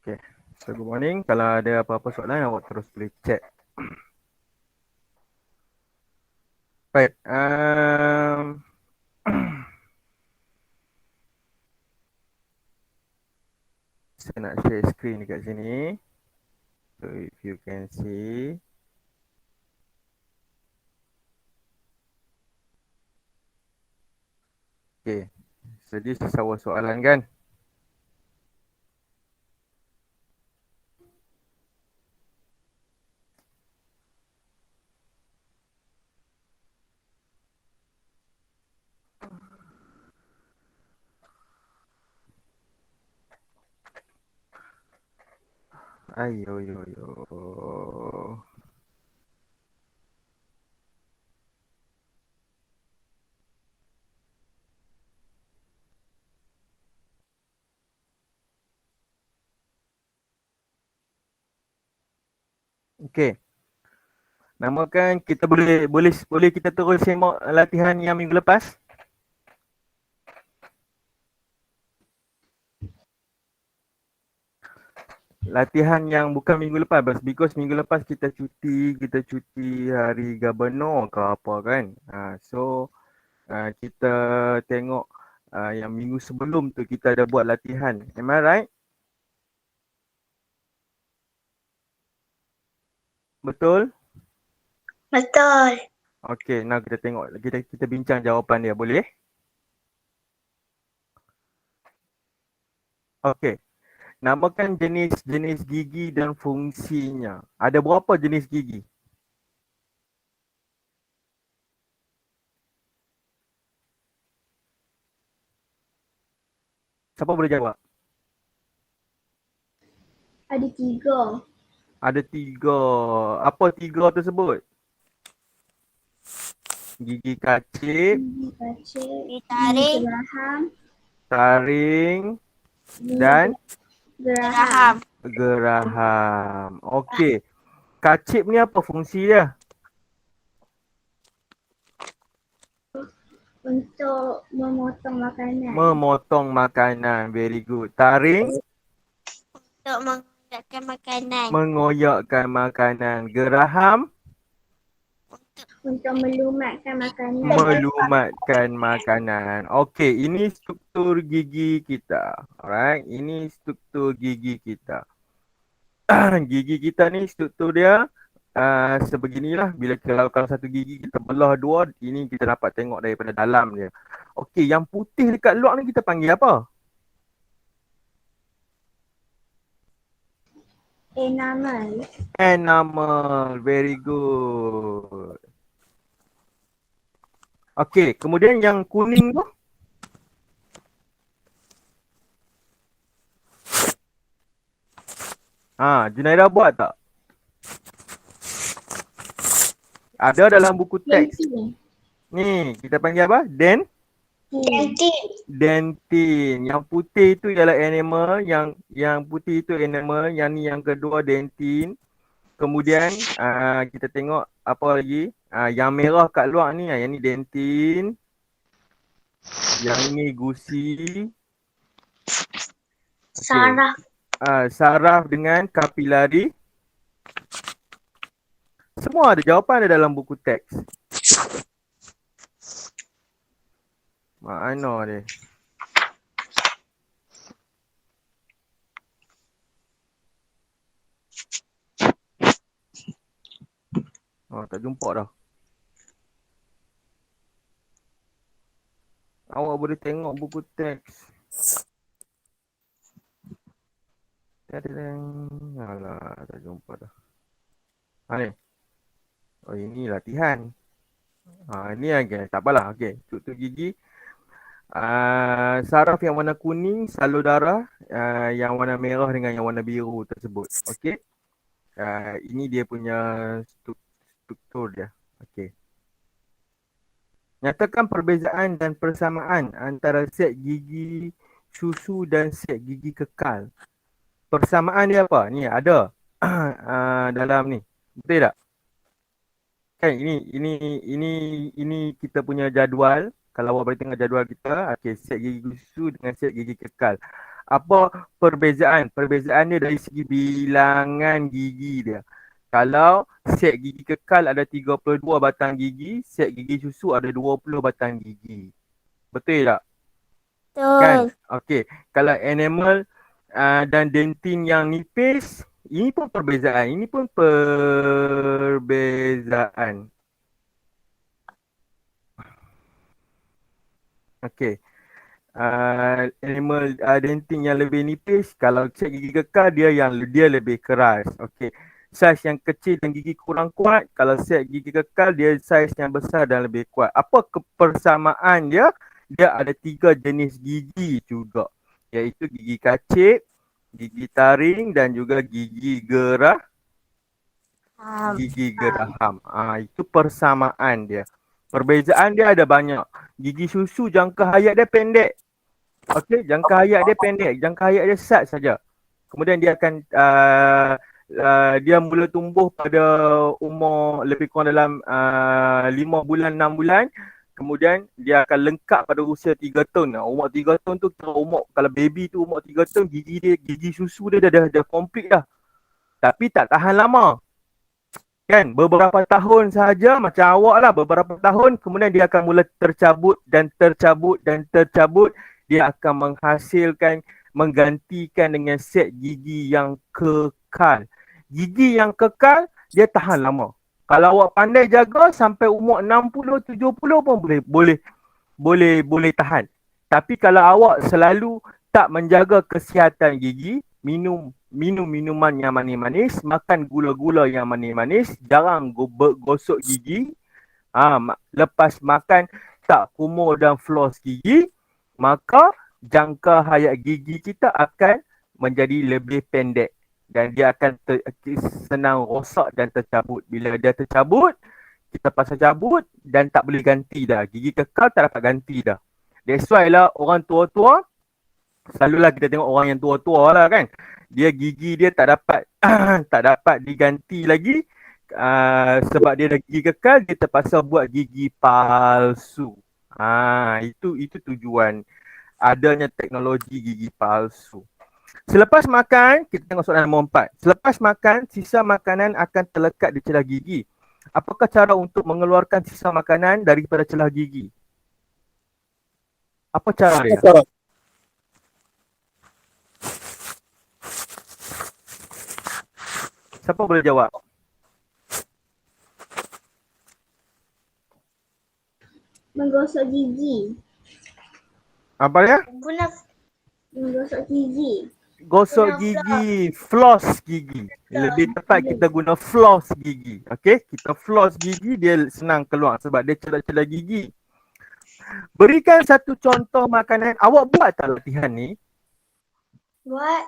Okay. So good morning. Kalau ada apa-apa soalan awak terus boleh chat. Baik. Saya nak share screen dekat sini. So if you can see. Okay. So this is our soalan kan. Ayo yo yo. Okay. Namakan kita boleh kita terus semak latihan yang minggu lepas. Latihan yang bukan minggu lepas, because minggu lepas kita cuti hari Gubernur ke apa kan. So kita tengok yang minggu sebelum tu kita ada buat latihan. Am I right? Betul? Betul. Okey, now kita tengok, kita bincang jawapan dia, boleh? Okey. Namakan jenis-jenis gigi dan fungsinya. Ada berapa jenis gigi? Siapa boleh jawab? Ada 3. Ada 3. Apa 3 tersebut? Gigi kacip, Gigi kacip, Gigi gigi taring, geraham, taring gigi dan geraham. geraham. Okey. Kacip ni apa fungsi dia? Untuk memotong makanan. Memotong makanan. Very good. Taring, untuk mengoyakkan makanan. mengoyakkan makanan. Geraham, Untuk melumatkan makanan. melumatkan makanan. Okey, ini struktur gigi kita. Alright, ini struktur gigi kita. Gigi kita ni struktur dia sebeginilah. Bila kalau satu gigi kita belah dua, ini kita dapat tengok daripada dalam dia. Okey, yang putih dekat luar ni kita panggil apa? Enamel. Enamel. Very good. Okey, kemudian yang kuning tu? Junaida buat tak? Ada dalam buku teks. Dentin. Ni, kita panggil apa? Dentin. Dentin. Yang putih tu ialah enamel, yang putih tu enamel, yang ni yang kedua dentin. Kemudian kita tengok apa lagi? Yang merah kat luar ni, yang ni dentin. Yang ni gusi. Saraf. Saraf dengan kapilari. Semua ada jawapan ada dalam buku teks. Mana dia? Tak jumpa dah. Awak boleh tengok buku teks. Alah, tak jumpa dah. Ni. Oh, ini latihan. Ini lagi. Tak apalah. Okey. Struktur gigi. Saraf yang warna kuning, salur darah yang warna merah dengan yang warna biru tersebut. Okey. Ini dia punya struktur dia. Okey. Nyatakan perbezaan dan persamaan antara set gigi susu dan set gigi kekal. Persamaan dia apa? Ni ada dalam ni. Betul tak? Kan ini kita punya jadual. Kalau awak boleh tengok jadual kita, okey, set gigi susu dengan set gigi kekal. Apa perbezaan? Perbezaan dia dari segi bilangan gigi dia. Kalau set gigi kekal ada 32 batang gigi, set gigi susu ada 20 batang gigi. Betul tak? Kan? Betul. Okey. Kalau enamel dan dentin yang nipis, ini pun perbezaan. Ini pun perbezaan. Okey. Animal dentin yang lebih nipis, kalau set gigi kekal dia lebih keras. Okey. Saiz yang kecil dan gigi kurang kuat, kalau set gigi kekal dia saiz yang besar dan lebih kuat. Apa kepersamaan dia? Dia ada 3 jenis gigi juga, iaitu gigi kacip, gigi taring dan juga gigi geraham. Itu persamaan dia. Perbezaan dia ada banyak. Gigi susu jangka hayat dia pendek. Okey, jangka hayat dia pendek, jangka hayat dia sat saja. Kemudian dia akan dia mula tumbuh pada umur lebih kurang dalam 5 bulan, 6 bulan. Kemudian dia akan lengkap pada usia 3 tahun. Umur 3 tahun tu kalau baby tu umur 3 tahun, gigi susu dia dah komplit dah. Tapi tak tahan lama. Kan, beberapa tahun sahaja macam awak lah, beberapa tahun kemudian dia akan mula tercabut dan tercabut dan tercabut. Dia akan menggantikan dengan set gigi yang kekal. Gigi yang kekal dia tahan lama. Kalau awak pandai jaga sampai umur 60 70 pun boleh tahan. Tapi kalau awak selalu tak menjaga kesihatan gigi, minum minuman yang manis-manis, makan gula-gula yang manis-manis, jarang gosok gigi, lepas makan tak kumur dan floss gigi, maka jangka hayat gigi kita akan menjadi lebih pendek dan dia akan senang rosak dan tercabut. Bila dia tercabut, kita pasal cabut dan tak boleh ganti dah. Gigi kekal tak dapat ganti dah. That's why lah orang tua-tua, selalulah kita tengok orang yang tua-tua lah kan, dia gigi dia tak dapat tak dapat diganti lagi. Sebab dia dah gigi kekal, dia terpaksa buat gigi palsu. Itu tujuan adanya teknologi gigi palsu. Selepas makan, kita tengok soalan nombor 4. Selepas makan, sisa makanan akan terlekat di celah gigi. Apakah cara untuk mengeluarkan sisa makanan daripada celah gigi? Apa cara dia? Siapa boleh jawab? Menggosok gigi. Apa dia? Menggosok gigi. Gosok gigi, floss gigi. Lebih tepat kita guna floss gigi. Okey, kita floss gigi, dia senang keluar sebab dia celah-celah gigi. Berikan satu contoh makanan. Awak buat tak latihan ni? Buat.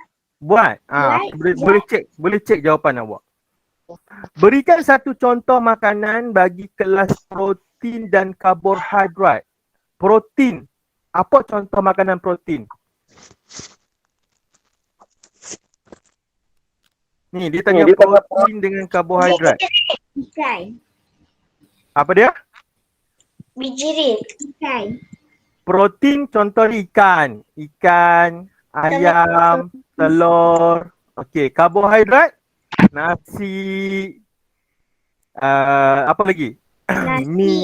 Boleh cek jawapan awak. Berikan satu contoh makanan bagi kelas protein dan karbohidrat. Protein. Apa contoh makanan protein? Ni dia tanya protein dengan karbohidrat. Ikan. Apa dia? Bijirin. Ikan. Protein contoh ikan. Ikan, ayam, telur. Okey, karbohidrat, nasi, apa lagi? Nasi.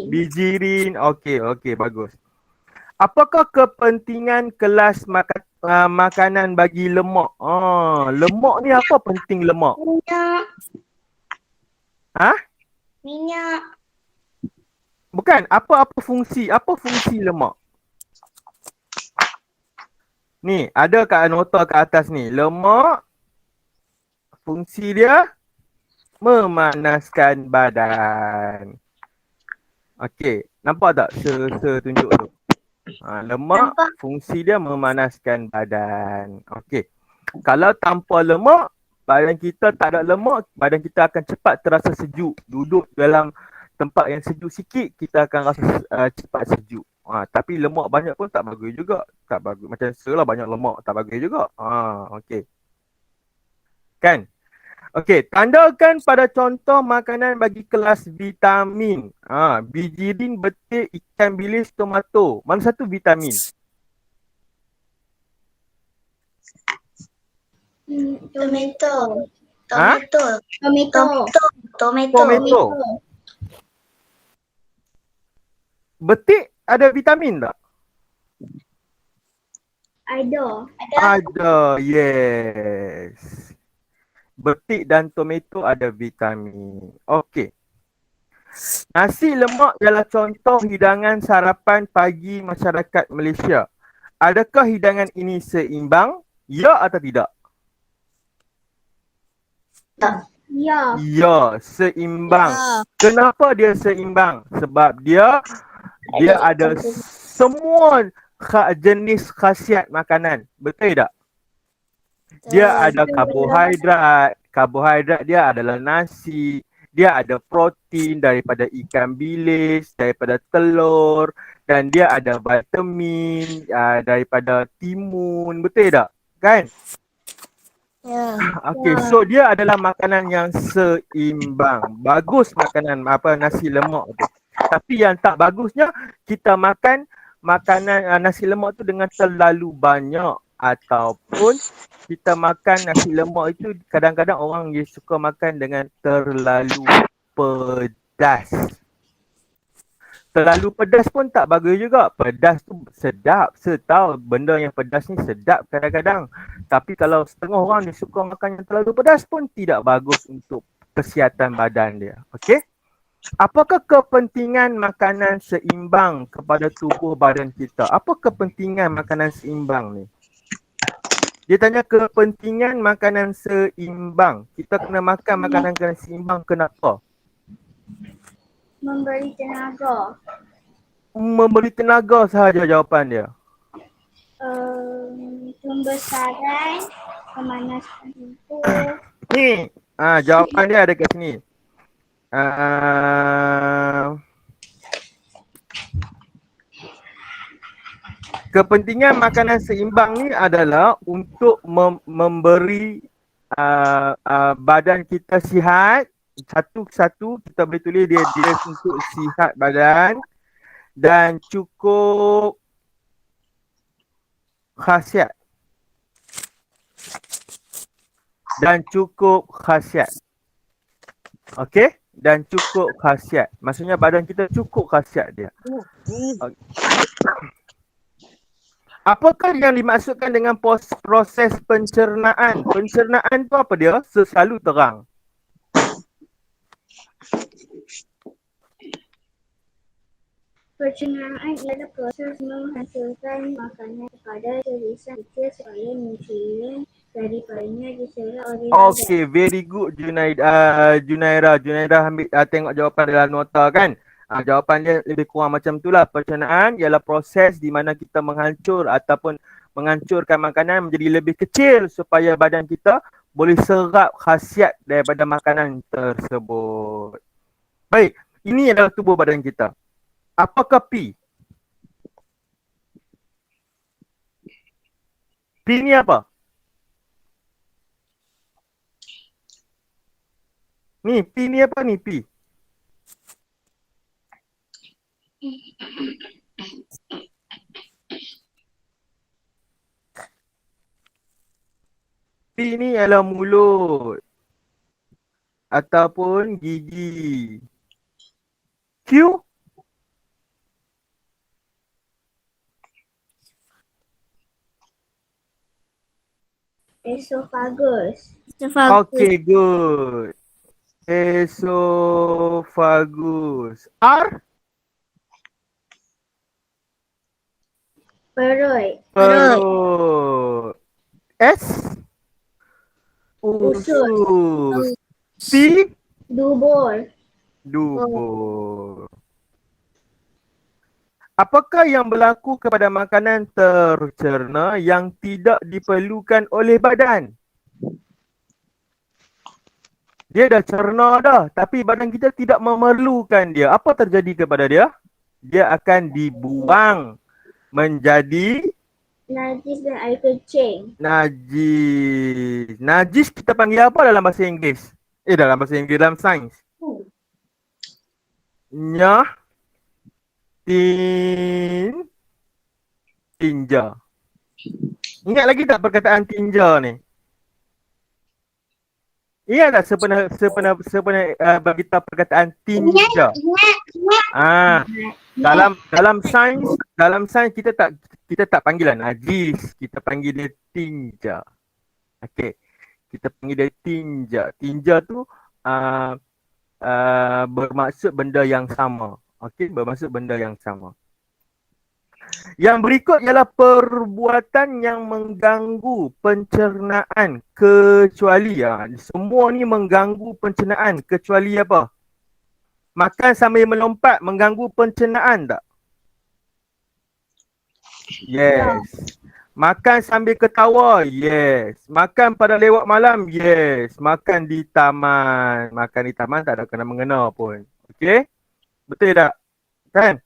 Bijirin. Okey, bagus. Apakah kepentingan kelas makanan bagi lemak? Lemak ni apa penting lemak? Minyak. Minyak. Bukan, apa fungsi lemak? Ni, ada kat nota kat atas ni. Lemak, fungsi dia memanaskan badan. Okey, nampak tak tunjuk tu? Lemak, fungsi dia memanaskan badan. Okey. Kalau tanpa lemak, badan kita tak ada lemak, badan kita akan cepat terasa sejuk. Duduk dalam tempat yang sejuk sikit, kita akan rasa cepat sejuk. Tapi lemak banyak pun tak bagus juga. Tak bagus. Macam selah banyak lemak tak bagus juga. Okey. Kan? Okey, tandakan pada contoh makanan bagi kelas vitamin. Bijirin, betik, ikan bilis, tomato. Mana satu vitamin? Tomato. Ha? Tomato. Tomato. Tomato. Tomato. Betik ada vitamin tak? Ada. Ada, yes. Betik dan tomato ada vitamin. Okey. Nasi lemak ialah contoh hidangan sarapan pagi masyarakat Malaysia. Adakah hidangan ini seimbang? Ya atau tidak? Ya. Ya, seimbang. Ya. Kenapa dia seimbang? Sebab dia ada semua jenis khasiat makanan. Betul tak? Dia ada karbohidrat. Karbohidrat dia adalah nasi. Dia ada protein daripada ikan bilis, daripada telur, dan dia ada vitamin daripada timun. Betul tak? Kan? Ya. Okey, so dia adalah makanan yang seimbang. Bagus makanan nasi lemak tu. Tapi yang tak bagusnya kita makan makanan nasi lemak tu dengan terlalu banyak, ataupun kita makan nasi lemak itu kadang-kadang orang dia suka makan dengan terlalu pedas. Terlalu pedas pun tak bagus juga. Pedas tu sedap. Saya tahu benda yang pedas ni sedap kadang-kadang. Tapi kalau setengah orang dia suka makan yang terlalu pedas pun tidak bagus untuk kesihatan badan dia. Okey? Apakah kepentingan makanan seimbang kepada tubuh badan kita? Apa kepentingan makanan seimbang ni? Dia tanya kepentingan makanan seimbang. Kita kena makan makanan seimbang kenapa? Memberi tenaga. Memberi tenaga sahaja jawapan dia. Pembesaran, pemanasan tubuh. Ni, jawapan dia ada kat sini. Kepentingan makanan seimbang ni adalah untuk memberi badan kita sihat. Satu-satu kita boleh tulis dia untuk sihat badan dan cukup khasiat. Okey? Dan cukup khasiat. Maksudnya badan kita cukup khasiat dia. Okay. Apakah yang dimaksudkan dengan proses pencernaan? Pencernaan tu apa dia? Selalu terang. Pencernaan ialah proses menghasilkan makanan kepada tulisan kecil supaya nutrien daripadanya diserap oleh badan. Okay, very good Junaira. Junaira ambil tengok jawapan dalam nota kan. Jawapan dia lebih kurang macam itulah. Pencernaan ialah proses di mana kita menghancurkan makanan menjadi lebih kecil supaya badan kita boleh serap khasiat daripada makanan tersebut. Baik, ini adalah tubuh badan kita. Apakah P? P ni apa? Ni, P ni apa ni? P. P ni adalah mulut ataupun gigi. Q? Esophagus. Okay, good. Esophagus. R? Perut. Perut. S? Usus. T? Dubur. Dubur. Apakah yang berlaku kepada makanan tercerna yang tidak diperlukan oleh badan? Dia dah cerna dah, tapi badan kita tidak memerlukan dia. Apa terjadi kepada dia? Dia akan dibuang menjadi Najis dan air kencing. najis. Najis kita panggil apa dalam bahasa Inggeris? Dalam bahasa Inggeris, dalam sains. Tinja. Ingat lagi tak perkataan tinja ni? Ingat tak sepernah bagi tahu perkataan Ingat, tinja? ingat, ingat. Ah, Ingat. dalam sains kita tak panggil najis, kita panggil dia tinja. Okey, kita panggil dia tinja. Tinja tu uh, bermaksud benda yang sama. Okey, bermaksud benda yang sama. Yang berikut ialah perbuatan yang mengganggu pencernaan kecuali semua ni mengganggu pencernaan kecuali apa? Makan sambil melompat mengganggu pencernaan tak? Yes. Makan sambil ketawa, yes. Makan pada lewat malam, yes. Makan di taman tak ada kena-mengena pun. Okey? Betul tak? Kan?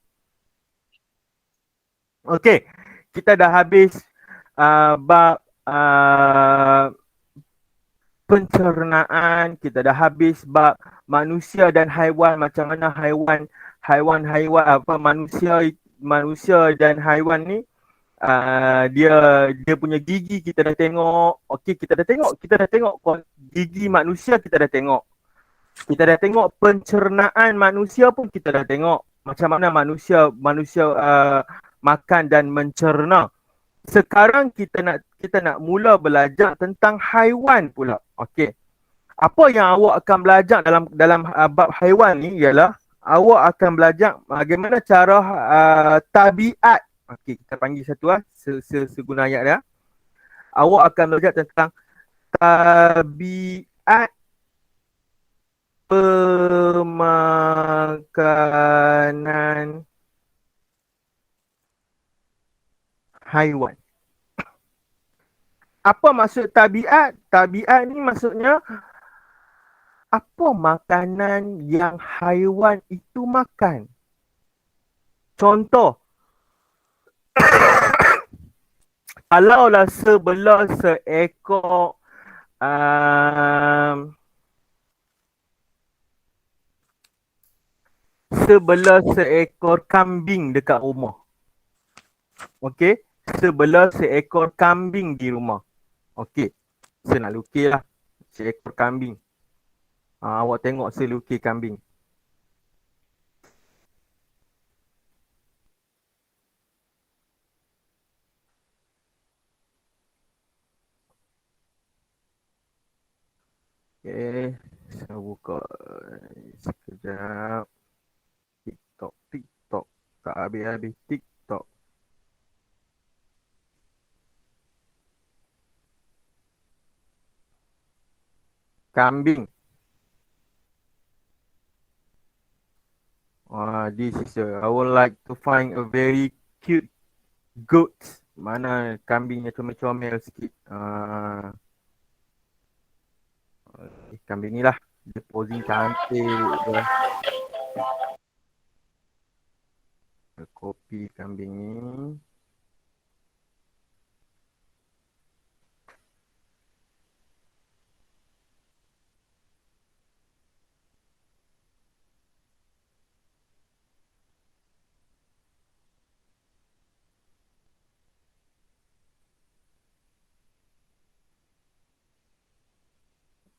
Okey. Kita dah habis bab pencernaan, kita dah habis bab manusia dan haiwan, macam mana haiwan manusia dan haiwan ni dia punya gigi kita dah tengok. Okey, kita dah tengok gigi manusia, kita dah tengok. Kita dah tengok pencernaan manusia pun kita dah tengok. Macam mana manusia makan dan mencerna. Sekarang kita nak mula belajar tentang haiwan pula. Okey. Apa yang awak akan belajar dalam bab haiwan ni ialah awak akan belajar bagaimana cara tabiat. Okey, kita panggil satu seguna ayat dia. Awak akan belajar tentang tabiat pemakanan haiwan. Apa maksud tabiat? Tabiat ni maksudnya apa makanan yang haiwan itu makan. Contoh, kalaulah sebelah seekor kambing dekat rumah. Okey, sebelah seekor kambing di rumah. Okey, saya nak lukis lah seekor kambing. Awak tengok saya lukis kambing. Okey, saya buka sekejap. TikTok. Tak habis-habis TikTok. Kambing. This is I would like to find a very cute goat. Mana kambingnya comel-comel sikit. Kambing ni lah. Dia posing cantik dia. Copy kambing ni.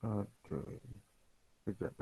Okay. Sekejap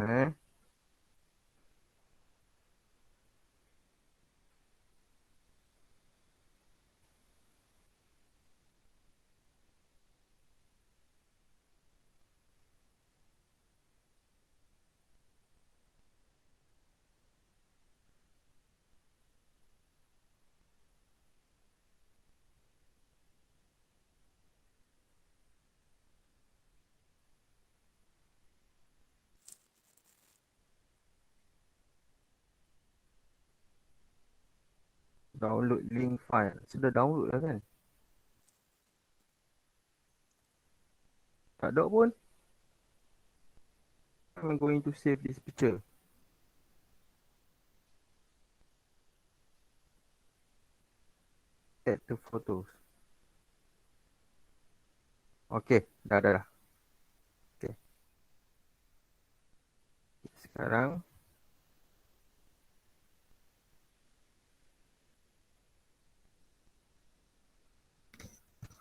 download link file. Sudah download lah kan? Tak ada pun. I'm going to save this picture. Add to photos. Okay, dah. Okay. Sekarang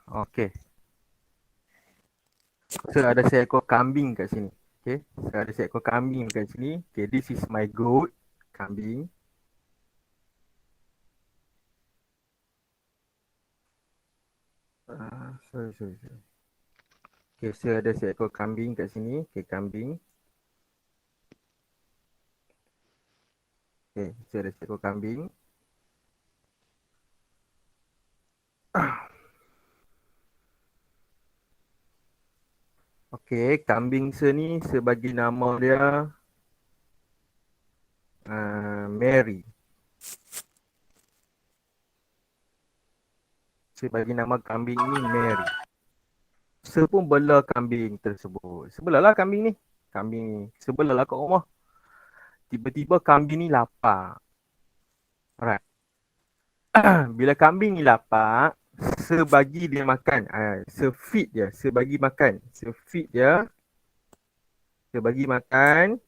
okay. So ada seekor kambing kat sini. Okay, so ada seekor kambing kat sini. Okay, this is my goat, kambing. Sorry. Okay, so ada seekor kambing kat sini. Okay, kambing. Okay, so ada seekor kambing. Okay, kambing ni sebagi nama dia Mary. Sebagi nama kambing ni Mary. Saya pun bela kambing tersebut. Sebelahlah kambing ni. Kambing ni. Sebelahlah kat rumah. Tiba-tiba kambing ni lapar. Alright. Bila kambing ni lapar, sebagi dia makan. Sefeed dia. Sebagi makan. Sefeed dia. Sebagi makan.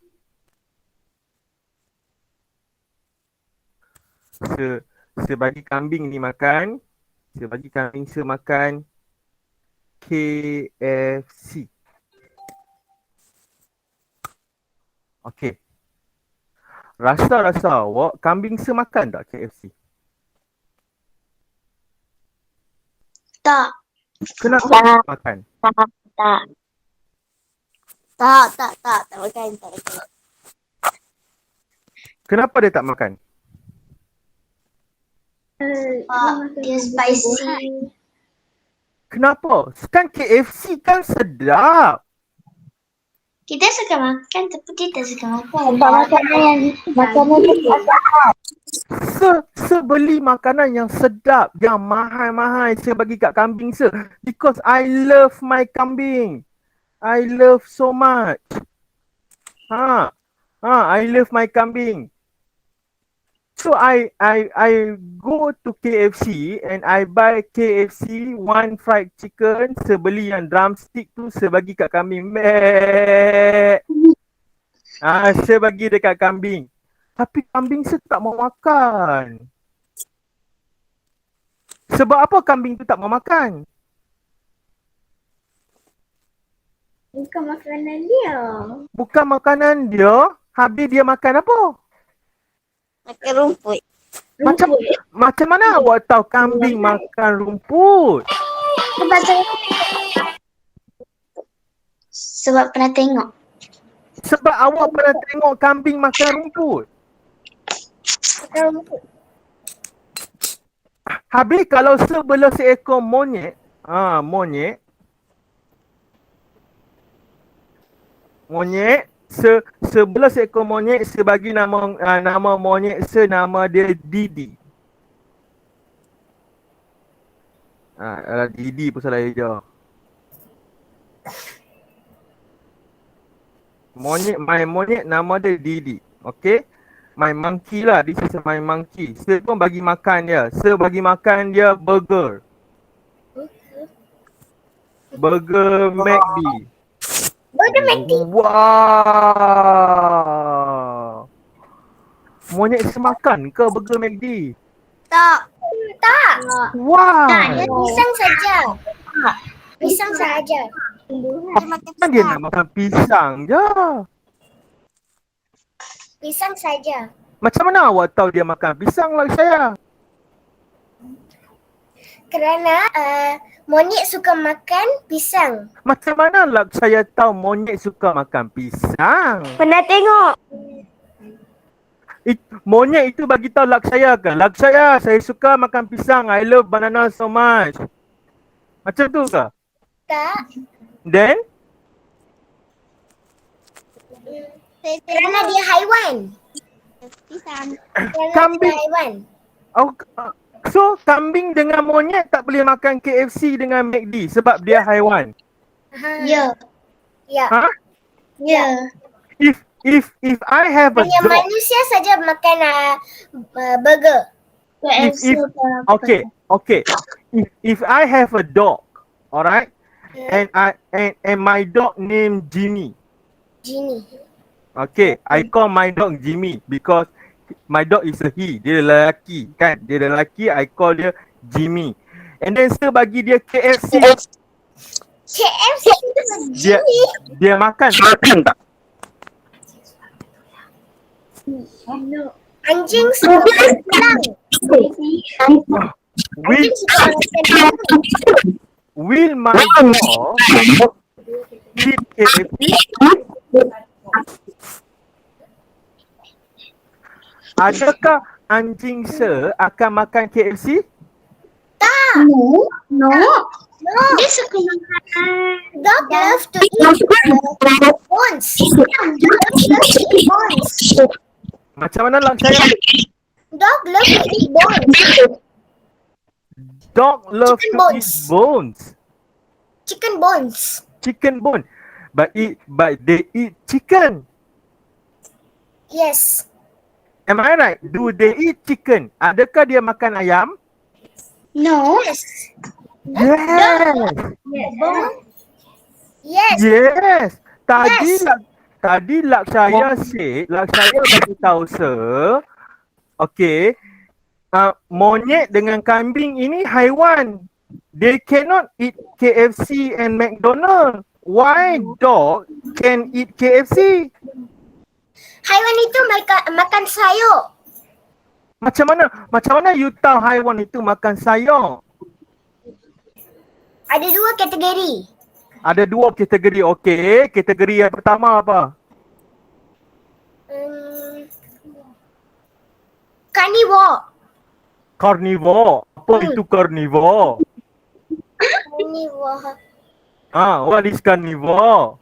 Sebagi kambing ni makan. Sebagi kambing semakan KFC. Okay. Rasa awak kambing semakan tak KFC? Tak. Kenapa Tak. makan? Tak makan. Kenapa dia tak makan? Dia spicy. Kenapa? Kan KFC kan sedap. Kita suka makan tapi dia tak suka makan. Makanan Sebeli makanan yang sedap, yang mahal-mahal saya bagi kat kambing because I love my kambing. I love so much. I love my kambing. So I go to KFC and I buy KFC one fried chicken, sebeli yang drumstick tu saya bagi kat kambing. Saya bagi dekat kambing. Tapi kambing saya tak mau makan. Sebab apa kambing tu tak mau makan? bukan makanan dia. Bukan makanan dia. Habis dia makan apa? Makan rumput. Macam mana awak tahu kambing makan rumput? Sebab pernah tengok. Sebab awak pernah tengok kambing makan rumput. Habis kalau sebelah seekor monyet, sebelah seekor monyet sebagi nama monyet nama dia Didi. Didi pun salah hijau. My monyet nama dia Didi. Okay. My monkey lah. This is my monkey. Saya pun bagi makan dia. Saya bagi makan dia burger. Burger McD. Burger McD. Wow. Monyet semakan ke burger McD? Tak. Wow. Dia pisang saja. Pisang saja. Dia makan Kan dia nak makan pisang je. Pisang saja. Macam mana awak tahu dia makan pisang lah saya? Kerana monyet suka makan pisang. Macam mana lah saya tahu monyet suka makan pisang? Pernah tengok. Monyet itu bagi tahu lak saya ke? Lak saya suka makan pisang. I love banana so much. Macam tu ke? Tak. Then? Kerana dia haiwan. Pisang. Kambing. Dia haiwan. So kambing dengan monyet tak boleh makan KFC dengan McD sebab dia haiwan. Ya. Ha? Ya. If I have a Hanya dog. manusia saja makan burger. Okay. If I have a dog, alright, and my dog named Jimmy. Okay, I call my dog Jimmy because my dog is a he. Dia lelaki kan. Dia lelaki, I call dia Jimmy. And then saya bagi dia KFC. KFC itu Jimmy. Dia makan tak? No. Anjing suka makan tulang. Will, Anjing suka makan tulang. will my dog eat KFC? Adakah anjing Sir akan makan KFC? No. No. No. Dia suka makan. Dog love to eat bones. Dog love to eat bones. Macam mana lah saya? Dog love to eat bones. Dog love Chicken to bones. eat bones. Chicken bones. Chicken bone. But they eat chicken. Yes. Am I right? Do they eat chicken? Adakah dia makan ayam? No. Yes. Yes. Yes. Yes. Yes. Tadi saya bagi tahu Sir. Okay. Monyet dengan kambing ini haiwan. They cannot eat KFC and McDonald. Why dog can eat KFC? Haiwan itu makan sayur. Macam mana you tahu haiwan itu makan sayur? Ada dua kategori. Ada dua kategori. Okey, kategori yang pertama apa? Carnivore. Carnivore. Apa itu carnivore? Carnivore. What is carnivore?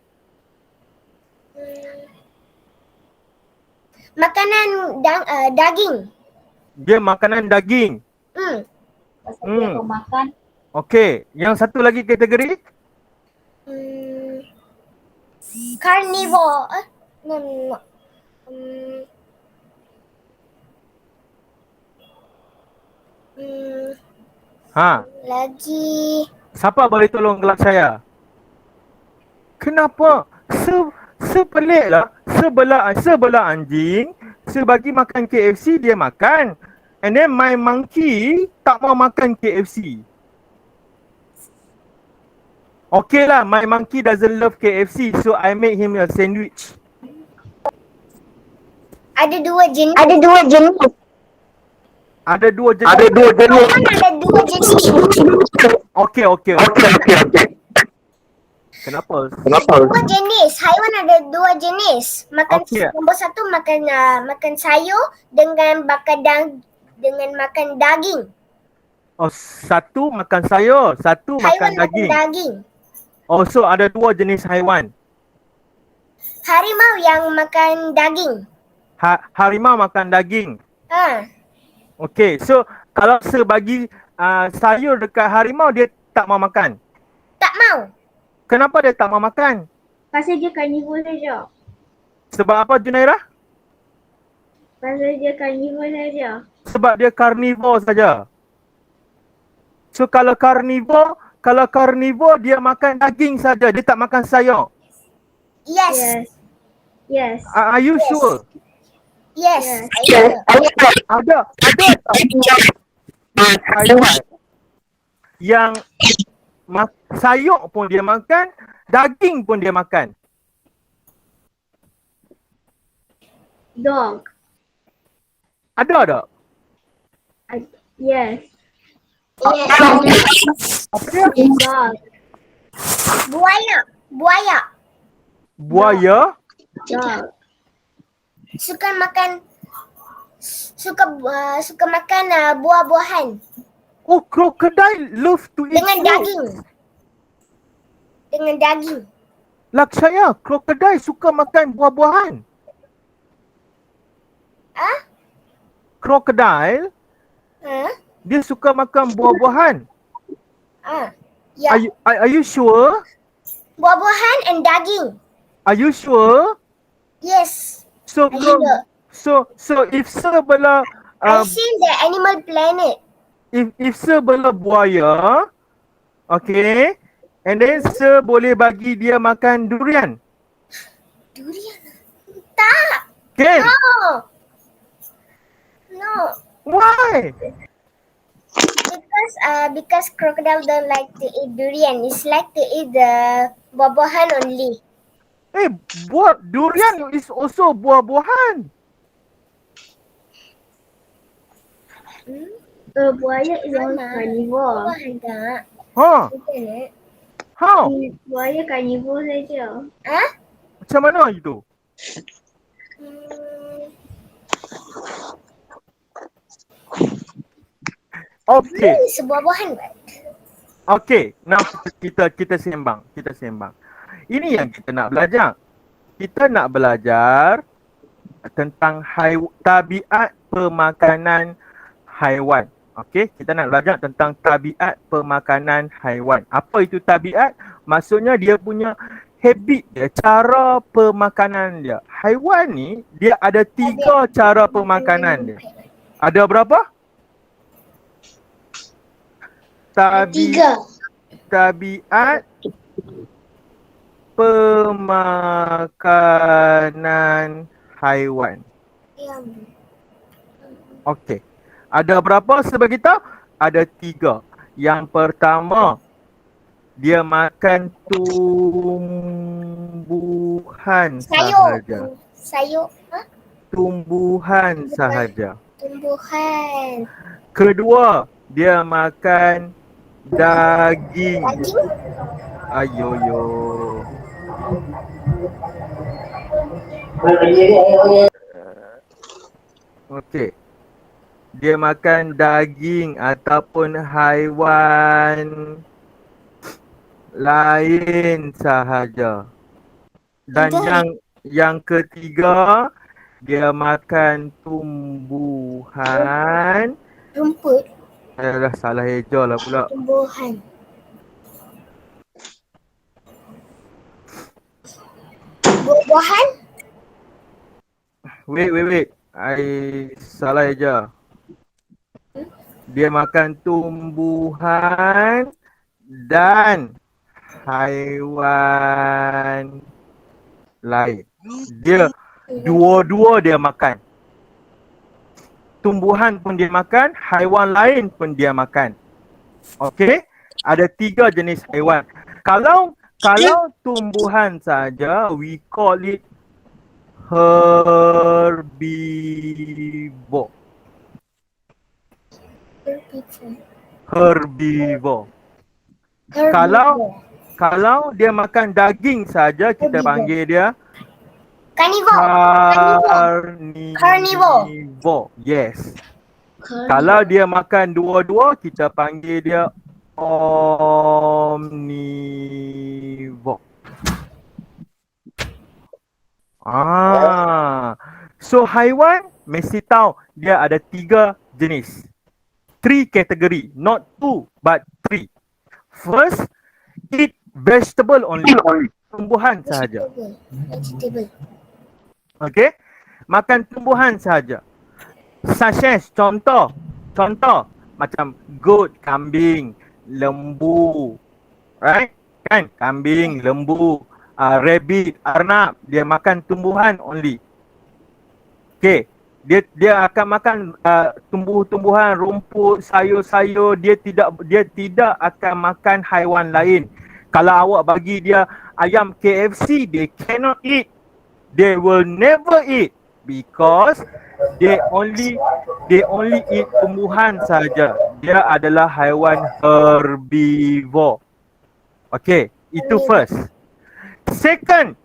Makanan daging. Dia makanan daging. Dia makan. Okey, yang satu lagi kategori? Carnivore. No. Lagi. Siapa boleh tolong gelak saya? Kenapa? Sepelik lah. Sebelah anjing, sebagi makan KFC dia makan. And then my monkey tak mau makan KFC. Okay lah, my monkey doesn't love KFC, so I make him a sandwich. Ada dua jenis. Ada dua jenis. Haiwan ada dua jenis. Okay. Kenapa? Dua jenis. Haiwan ada dua jenis. Okey. Nombor satu makan sayur dengan makan daging. Oh, satu makan sayur, satu Haiwan makan daging. makan daging. Oh, so ada dua jenis haiwan. Harimau yang makan daging. Harimau makan daging. Okay, so kalau sebagi sayur dekat harimau, dia tak mau makan. Tak mau. Kenapa dia tak mau makan? Pasal dia carnivore saja. Sebab apa Junairah? Pasal dia carnivore saja. Sebab dia karnivor saja. So kalau karnivor dia makan daging saja, dia tak makan sayur. Yes. Are you sure? Yes. Ada haiwan yang sayur pun dia makan, daging pun dia makan. Dog. Ada? Yes. Dog. Buaya. Buaya? Dog. Suka makan buah-buahan Oh, crocodile love to eat dengan fruit. daging. Lakshaya, crocodile suka makan buah-buahan. Crocodile, dia suka makan buah-buahan. Ya. Are you sure? Buah-buahan and daging. Are you sure? Yes. So I sure. so if sebelah I seen the Animal Planet. if sebelah buaya, okay, and then boleh bagi dia makan durian. Durian? Tak. Can? No. Why? Because crocodile don't like to eat durian. It's like to eat the buah-buahan only. Durian is also buah-buahan. Buaya is also carnivore. Ada. Ha? Internet. How? Buaya carnivore saja. Macam mana itu? Okey. Ini sebuah bahan kan? Okey, now kita sembang. Ini yang kita nak belajar. Kita nak belajar tentang tabiat pemakanan haiwan. Okey, kita nak belajar tentang tabiat pemakanan haiwan. Apa itu tabiat? Maksudnya dia punya habit dia, cara pemakanan dia. Haiwan ni dia ada 3 cara pemakanan dia. Ada berapa? Tiga. Tabiat pemakanan haiwan. Okey. Ada berapa sebab kita? Ada 3. Yang pertama, dia makan tumbuhan sahaja. Sayur. Tumbuhan sahaja. Tumbuhan. Kedua, dia makan daging. Daging. Ayoyo. Okey. Dia makan daging ataupun haiwan lain sahaja. Dan yang ketiga, dia makan tumbuhan. Rumput. Dah salah eja lah pula. Tumbuhan. Buah-buahan. Wait. I salah eja. Dia makan tumbuhan dan haiwan lain. Dia dua-dua dia makan. Tumbuhan pun dia makan, haiwan lain pun dia makan. Okey? Ada 3 jenis haiwan. Kalau tumbuhan saja, we call it herbivore. Herbivore. Kalau dia makan daging saja, kita panggil dia carnivore. Yes. Kalau dia makan dua-dua, kita panggil dia omnivore. So haiwan mesti tahu dia ada 3 jenis. 3 category, not 2 but 3. First, eat vegetable only. Tumbuhan sahaja. Vegetable. Okay? Makan tumbuhan sahaja. Such as contoh macam goat, kambing, lembu. Right? Kan? Kambing, lembu, rabbit, arnab, dia makan tumbuhan only. Okay. Dia akan makan tumbuh-tumbuhan, rumput, sayur-sayur. Dia tidak akan makan haiwan lain. Kalau awak bagi dia ayam KFC, they cannot eat. They will never eat because they only eat tumbuhan saja. Dia adalah haiwan herbivore. Okay, itu first. Second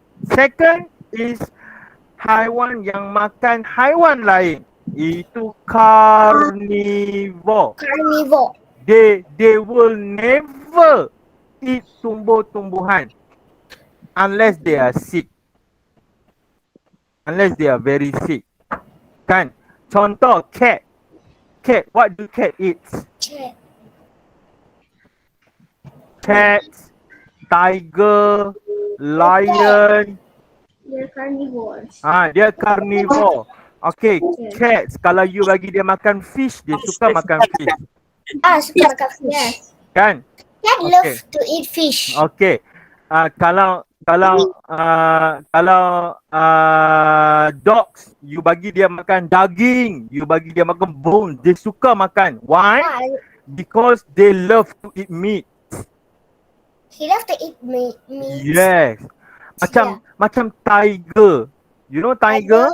is haiwan yang makan haiwan lain. Itu carnivore. They will never eat tumbuh-tumbuhan unless they are sick. Unless they are very sick. Kan? Contoh cat. What do cat eats? Cats, tiger, lion. Dia carnivores. Dia carnivore. Okay, cats. Kalau you bagi dia makan fish, dia suka makan fish. Suka makan fish. Kan? Cat love to eat fish. Okay. Kalau dogs, you bagi dia makan daging, you bagi dia makan bone, dia suka makan. Why? Because they love to eat meat. He love to eat meat. Yes. Macam tiger. You know tiger?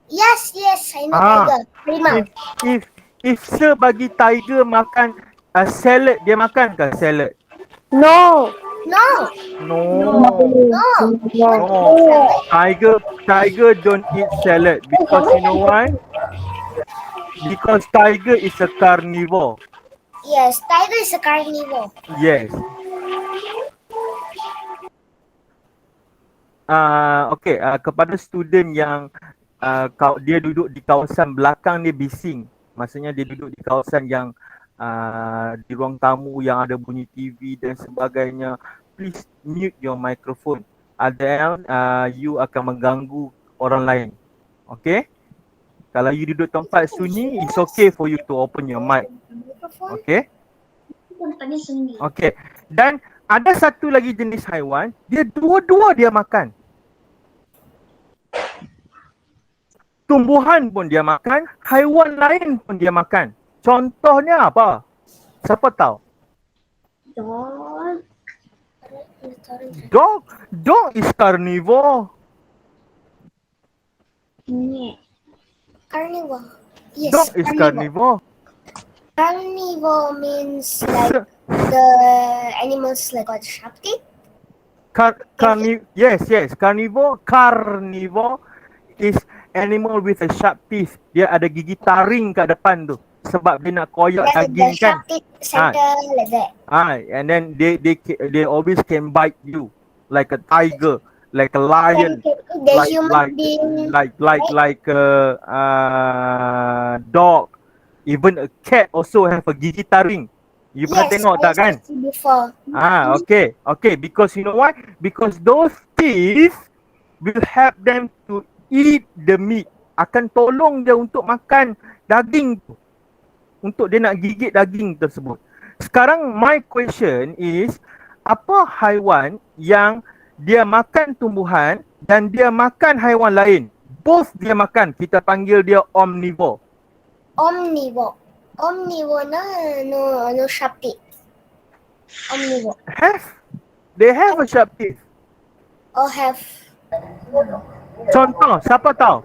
Yes, I know tiger. Harimau. If Sir bagi tiger makan salad, dia makan ke salad? No. No. No. No. Tiger don't eat salad because you know why? Because tiger is a carnivore. Yes, tiger is a carnivore. Yes. Okay, kepada student yang dia duduk di kawasan belakang dia bising. Maksudnya dia duduk di kawasan yang di ruang tamu yang ada bunyi TV dan sebagainya. Please mute your microphone. Otherwise, you akan mengganggu orang lain. Okay? Kalau you duduk tempat sunyi, it's okay for you to open your mic. Okay? Okay. Dan ada satu lagi jenis haiwan, dia dua-dua dia makan. Tumbuhan pun dia makan, haiwan lain pun dia makan. Contohnya apa? Siapa tahu? Dog. Dog is carnivore. Monyet. Carnivore. Yes, Dog is carnivore. Carnivore means like the animals like what, shark teeth? Yes. Carnivore is animal with a sharp teeth. Dia ada gigi taring kat depan tu. Sebab dia nak koyak Like daging the kan. shark teeth center like that. And then they always can bite you like a tiger, like a lion, The human being. like a dog, even a cat also have a gigi taring. You pernah tengok tak kan? Before. Okay. Because you know why? Because those teeth will help them to eat the meat. Akan tolong dia untuk makan daging tu. Untuk dia nak gigit daging tersebut. Sekarang my question is, apa haiwan yang dia makan tumbuhan dan dia makan haiwan lain? Both dia makan, kita panggil dia omnivore. Omnivore no sharp teeth. Omnivore. They have a sharp teeth. Or have. Contoh, siapa tahu?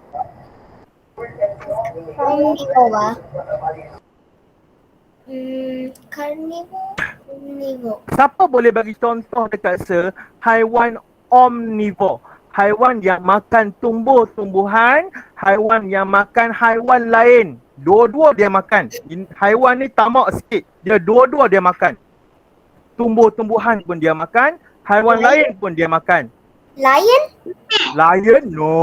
Omnivore. Omnivore. Siapa boleh bagi contoh dekat Sir haiwan omnivore? Haiwan yang makan tumbuh-tumbuhan, haiwan yang makan haiwan lain. Dua-dua dia makan. Haiwan ni tamak sikit. Dia dua-dua dia makan. Tumbuh-tumbuhan pun dia makan, haiwan lain pun dia makan. Lion? Lion? No.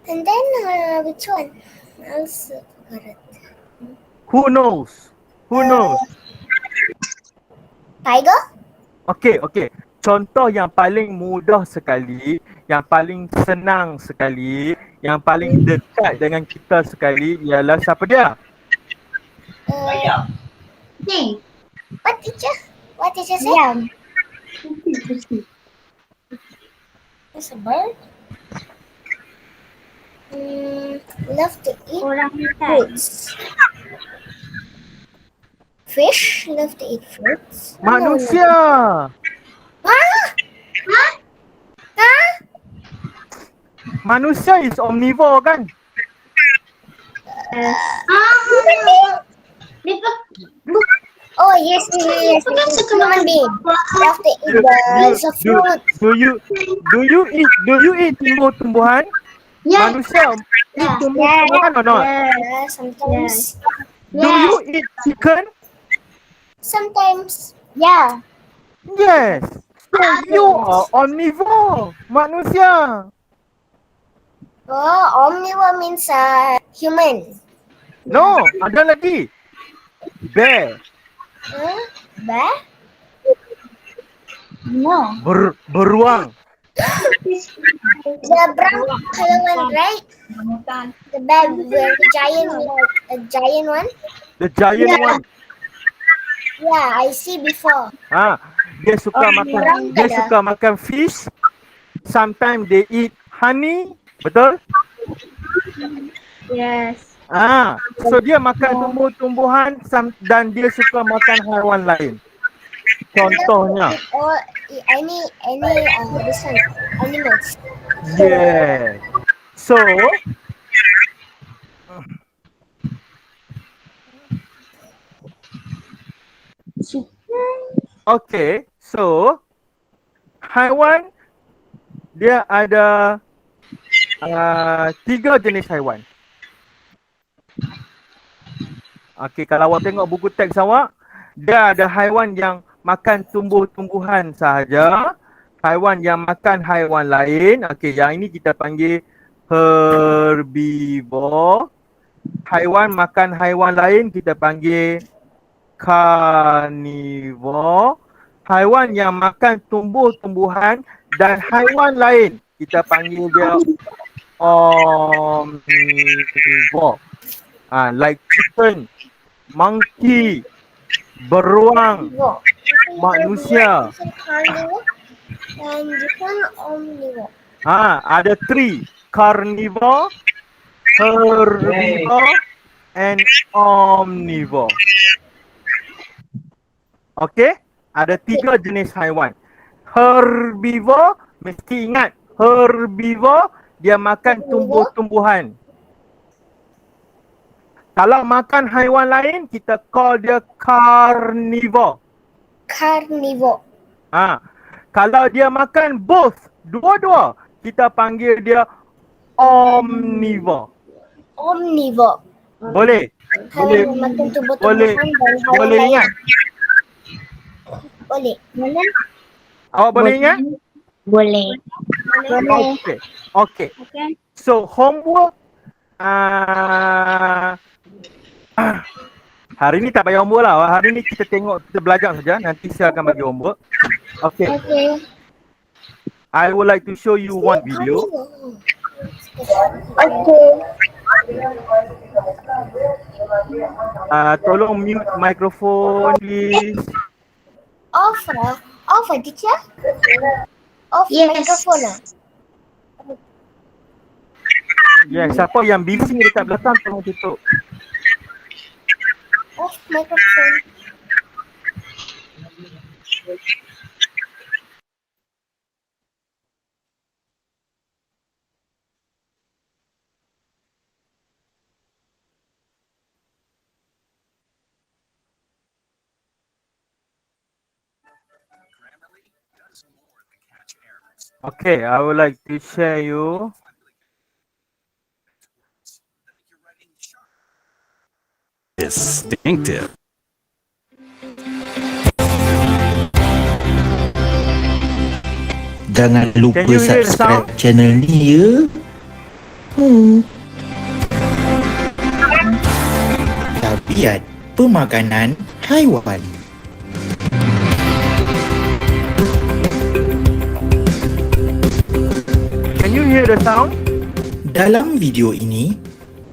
And then which one? I also forgot it. Who knows? Tiger? Okay. Contoh yang paling mudah sekali, yang paling senang sekali, yang paling dekat dengan kita sekali ialah siapa dia? What teacher say? Yeah. It's a bird. Love to eat fruits. Fish love to eat fruits. Manusia. Manusia is omnivore kan? Oh yes. Human being love to eat the fruit. Do you eat tumbuh-tumbuhan? Yes. Manusia eat tumbuh-tumbuhan or not? Yeah, sometimes. Do you eat chicken? Sometimes. Yeah. Yes. So you are omnivore, manusia. Oh, omnivore means human. No, ada lagi. Bear. Bear? No. Beruang. The brown color one, right? The bear, the giant one. The giant one. Yeah, I see before. Dia suka makan fish. Sometimes they eat honey. Betul? Yes. So dia makan tumbuh-tumbuhan dan dia suka makan haiwan lain. Contohnya. Or any this one, animals. Yes. So, okay, so haiwan dia ada 3 jenis haiwan. Okay, kalau awak tengok buku teks awak, dia ada haiwan yang makan tumbuh-tumbuhan sahaja, haiwan yang makan haiwan lain. Okay, yang ini kita panggil herbivore. Haiwan makan haiwan lain kita panggil carnivore. Haiwan yang makan tumbuh-tumbuhan dan haiwan lain kita panggil dia omnivore. Like chicken, monkey, beruang, manusia. Carnivore and this one omnivore. Ada 3, carnivore, herbivore and omnivore. Okay, ada 3 jenis haiwan. Herbivore, mesti ingat, herbivore dia makan tumbuh-tumbuhan. Kalau makan haiwan lain, kita call dia carnivore. Carnivore. Kalau dia makan both, dua-dua, kita panggil dia omnivore. Omnivore. Boleh? Haiwan yang makan tumbuh-tumbuhan boleh, dan haiwan boleh lain. ingat? Boleh. Awak boleh ingat? Boleh. Okay. So homework hari ni tak payah homework lah. Hari ni kita tengok, kita belajar saja. Nanti saya akan bagi homework. Okay. I would like to show you one video. Tolong mute microphone please. Off, teacher? Off microphone lah. Siapa yang bising dekat belakang tolong tutup. Off microphone. Okay, I would like to share you. Distinctive. Jangan lupa Can you hear the subscribe sound? channel ni ya. Tabiat pemakanan haiwan. Can you hear the sound? Dalam video ini,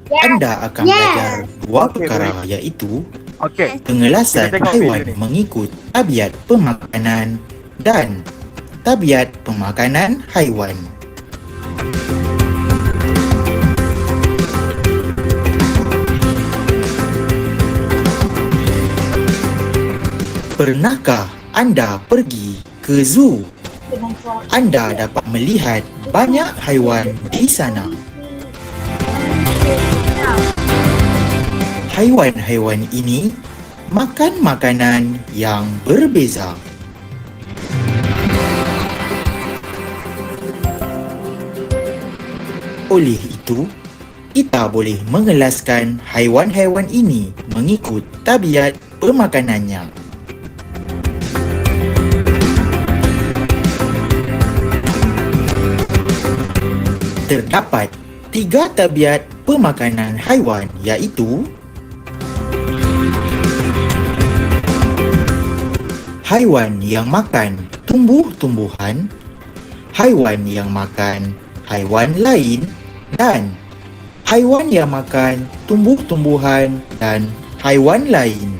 anda akan belajar dua Okay, perkara iaitu Okay. pengelasan Kita tengok haiwan video ni. mengikut tabiat pemakanan dan tabiat pemakanan haiwan. Pernahkah anda pergi ke zoo? Anda dapat melihat banyak haiwan di sana. Haiwan-haiwan ini makan makanan yang berbeza. Oleh itu, kita boleh mengelaskan haiwan-haiwan ini mengikut tabiat pemakanannya. Terdapat 3 tabiat pemakanan haiwan iaitu haiwan yang makan tumbuh-tumbuhan, haiwan yang makan haiwan lain, dan haiwan yang makan tumbuh-tumbuhan dan haiwan lain.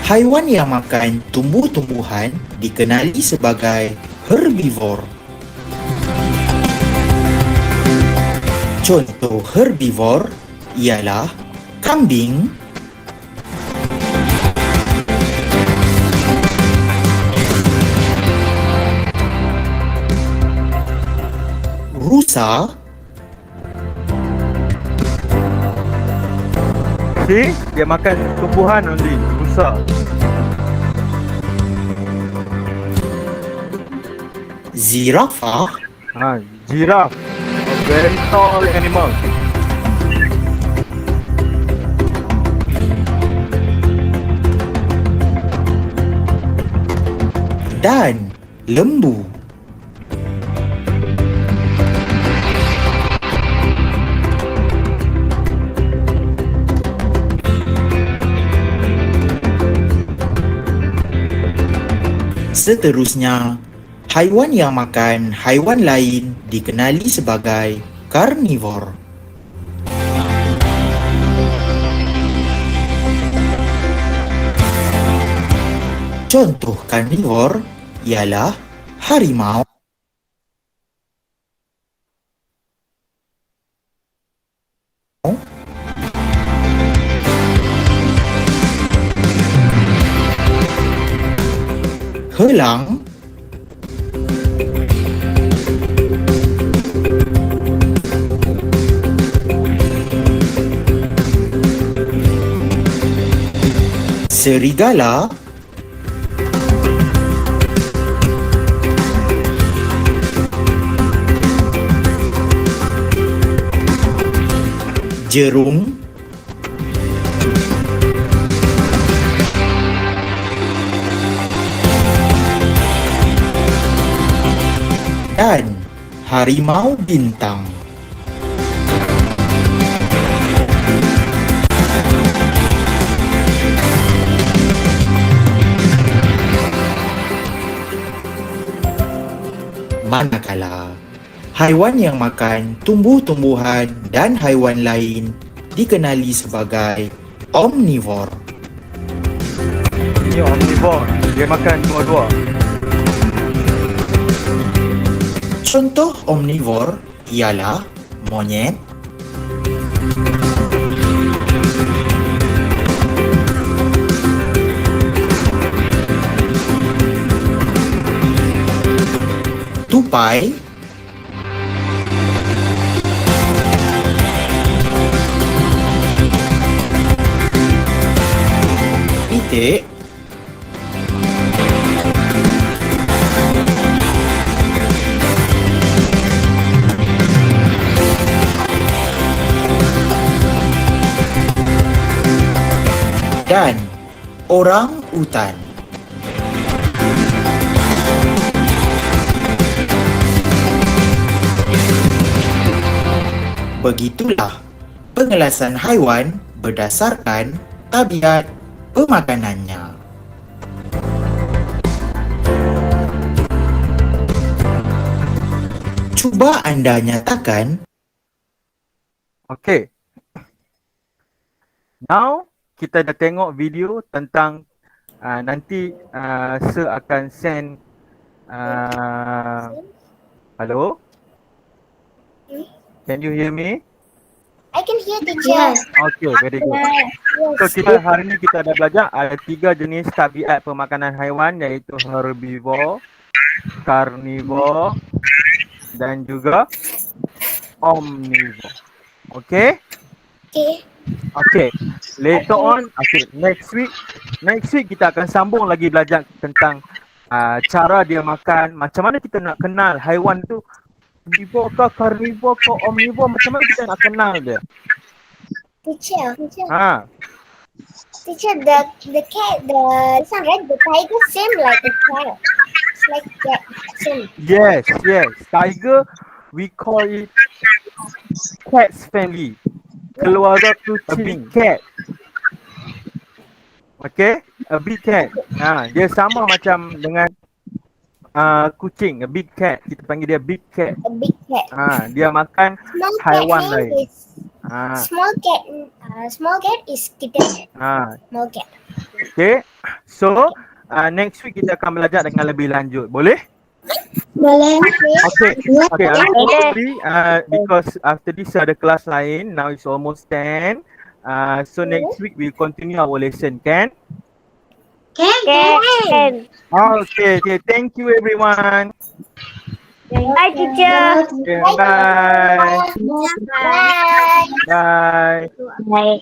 Haiwan yang makan tumbuh-tumbuhan dikenali sebagai herbivore. Contoh herbivore ialah kambing, rusa, See? Dia makan tumbuhan only. Rusa. zirafah, Giraffe. A very tall animal. dan lembu. Seterusnya, haiwan yang makan haiwan lain dikenali sebagai karnivor. Contoh karnivor ialah harimau, helang, serigala, jerung, dan harimau bintang. Manakala haiwan yang makan tumbuh-tumbuhan dan haiwan lain dikenali sebagai omnivor. Ini omnivore. Dia makan dua-dua. Contoh omnivor ialah monyet, tupai, pitik, dan orang utan. Begitulah pengelasan haiwan berdasarkan tabiat pemakanannya. Cuba anda nyatakan Okay. Now, kita dah tengok video tentang nanti Sir akan send hello? Can you hear me? I can hear teacher. Okay, very good. So kita hari ni kita dah belajar ada 3 jenis tabiat pemakanan haiwan iaitu herbivore, carnivore dan juga omnivore. Okay? Okay. Okay. Later on, okay, next week kita akan sambung lagi belajar tentang cara dia makan, macam mana kita nak kenal haiwan tu herbivore ke carnivore ke omnivore, macam mana kita nak kenal dia. Teacher, Teacher, the cat, this one, right? The tiger same like a cat. It's like cat, same. yes. Tiger, we call it cats family. Keluarga kucing. A big cat. Okay, a big cat. Dia sama macam dengan kucing, a big cat. Kita panggil dia big cat. A big cat. Dia makan Small cat haiwan name lain. is small cat is kitten. Small cat. Okay, so next week kita akan belajar dengan lebih lanjut. Boleh? Boleh. Okay. Unfortunately, because after this ada kelas lain, now it's almost 10. So next week we'll continue our lesson, can? Can. Okay. Thank you everyone. Bye, teacher. Okay, bye. Bye. Bye. Bye.